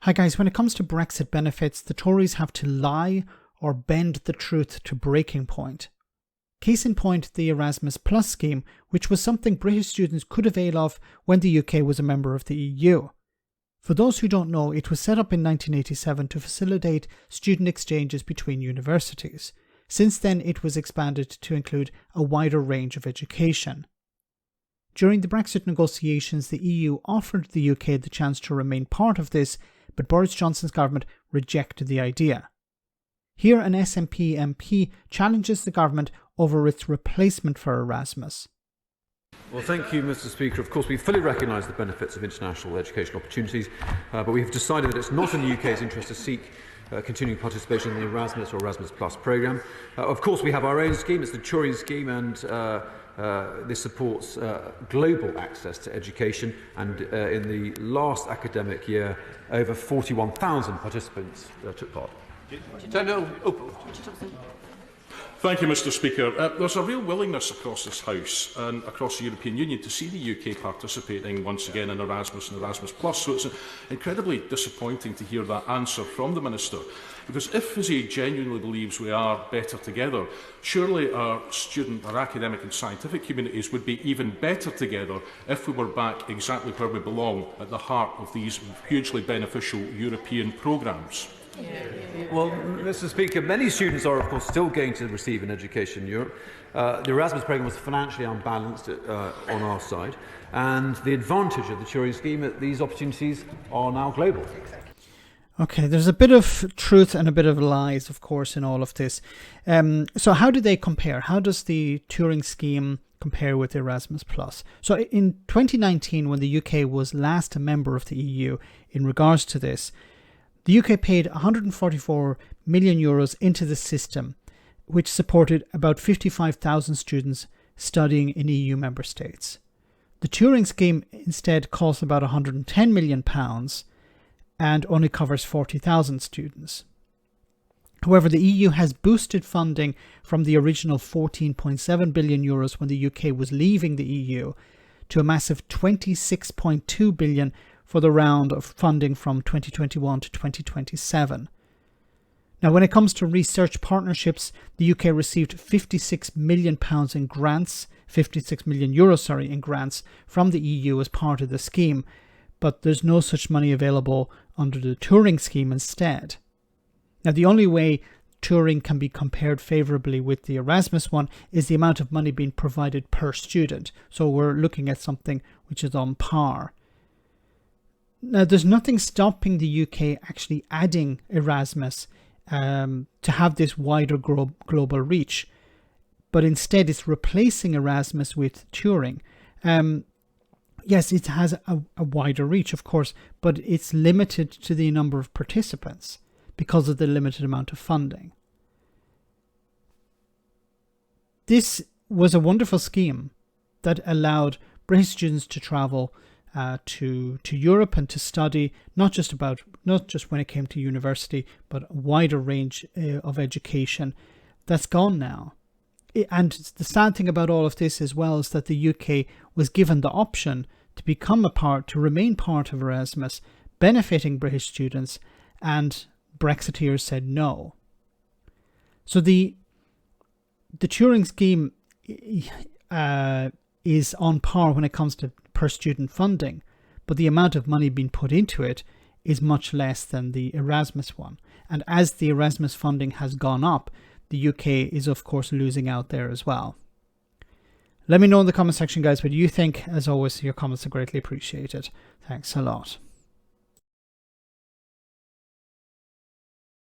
Hi guys, when it comes to Brexit benefits, the Tories have to lie or bend the truth to breaking point. Case in point, the Erasmus Plus scheme, which was something British students could avail of when the UK was a member of the EU. For those who don't know, it was set up in 1987 to facilitate student exchanges between universities. Since then, it was expanded to include a wider range of education. During the Brexit negotiations, the EU offered the UK the chance to remain part of this, but Boris Johnson's government rejected the idea. Here, an SNP MP challenges the government over its replacement for Erasmus. Well, thank you, Mr. Speaker. Of course, we fully recognise the benefits of international educational opportunities, but we have decided that it's not in the UK's interest to seek continuing participation in the Erasmus or Erasmus Plus programme. Of course, we have our own scheme. It's the Turing Scheme, and this supports global access to education. And in the last academic year, over 41,000 participants took part. Thank you, Mr. Speaker. There's a real willingness across this House and across the European Union to see the UK participating once again in Erasmus and Erasmus Plus, so it's incredibly disappointing to hear that answer from the Minister. Because if, as he genuinely believes, we are better together, surely our student, our academic and scientific communities would be even better together if we were back exactly where we belong, at the heart of these hugely beneficial European programmes. Well, Mr. Speaker, many students are, of course, still going to receive an education in Europe. The Erasmus programme was financially unbalanced on our side, and the advantage of the Turing Scheme, these opportunities are now global. Okay, there's a bit of truth and a bit of lies, of course, in all of this. So how do they compare? How does the Turing Scheme compare with Erasmus+? So in 2019, when the UK was last a member of the EU in regards to this, the UK paid €144 million into the system, which supported about 55,000 students studying in EU member states. The Turing Scheme instead costs about £110 million and only covers 40,000 students. However, the EU has boosted funding from the original €14.7 billion when the UK was leaving the EU to a massive €26.2 billion for the round of funding from 2021 to 2027. Now, when it comes to research partnerships, the UK received €56 million in grants, €56 million in grants from the EU as part of the scheme, but there's no such money available under the Turing Scheme instead. Now, the only way Turing can be compared favourably with the Erasmus one is the amount of money being provided per student. So we're looking at something which is on par. Now, there's nothing stopping the UK actually adding Erasmus to have this wider global reach, but instead it's replacing Erasmus with Turing. Yes, it has a wider reach, of course, but it's limited to the number of participants because of the limited amount of funding. This was a wonderful scheme that allowed British students to travel to Europe and to study, not just when it came to university, but a wider range of education. That's gone now. And the sad thing about all of this as well is that the UK was given the option to remain part of Erasmus, benefiting British students, and Brexiteers said no. So the Turing Scheme is on par when it comes to per student funding, but the amount of money being put into it is much less than the Erasmus one. And as the Erasmus funding has gone up, the UK is of course losing out there as well. Let me know in the comment section, guys, what you think. As always, your comments are greatly appreciated. Thanks a lot.